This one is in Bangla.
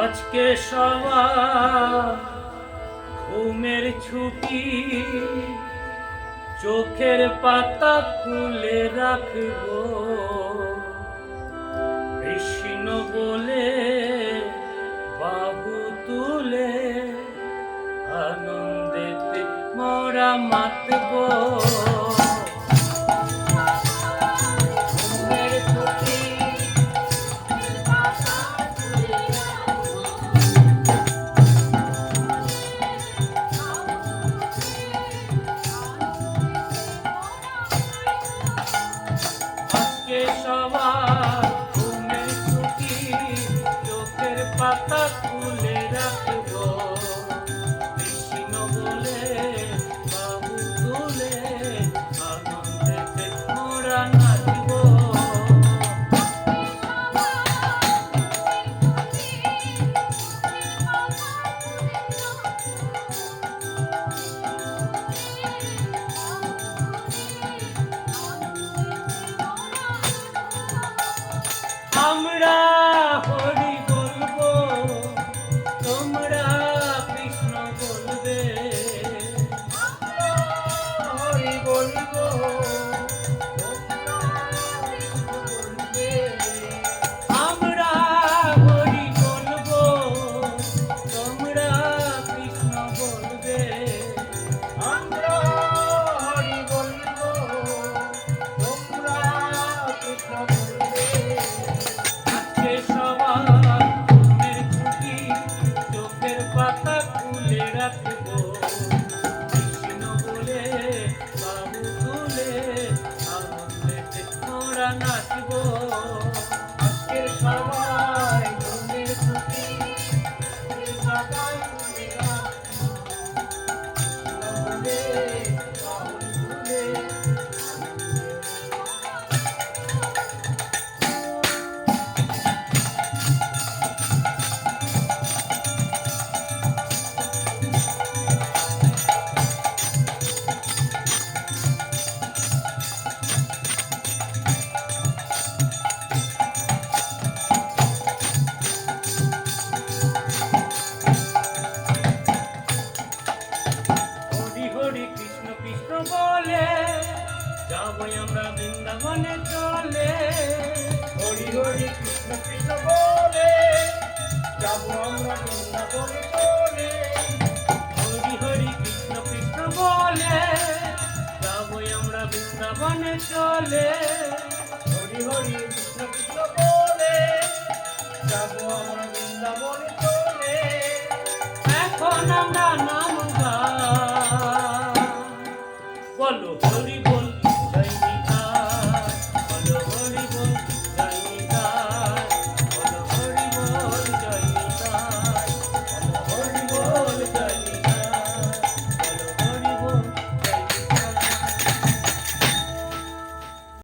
আজকে সবার ঘুমের ছুটি, চোখের পাতা খুলে রাখবো। কৃষ্ণ বলে বাহু তুলে আনন্দেতে মোরা মাতবো। সবার ঘুমের ছুটি, চোখের পাতা খুলে রাখবো। কৃষ্ণ বলে বাহু তুলে আনন্দেতে মোরা নাচবো। আমরা হরি বলবো, তোমরা কৃষ্ণ বলবে। হরি বলবো, আমরা হরি বলবো, তোমরা কৃষ্ণ বলবে। আমরা হরি বলবো, তোমরা কৃষ্ণ বলবে। সবার ঘুমের ছুটি, চোখের পাতা খুলে রাখবো। কৃষ্ণ বলে বাহু তুলে আনন্দেতে মোরা নাচবো। আজকের সবাই ঘুমের ছুটি, চোখের পাতা খুলে রাখবো। বাহু তুলে বলে যাবো আমরা বৃন্দাবনে চলে। হরি হরি কৃষ্ণ কৃষ্ণ বলে যাবো আমরা বৃন্দাবনে চলে। হরি হরি কৃষ্ণ কৃষ্ণ বলে যাবো আমরা বৃন্দাবনে চলে। হরি হরি কৃষ্ণ কৃষ্ণ বলে যাবো আমরা বৃন্দাবনে চলে। এখন আমরা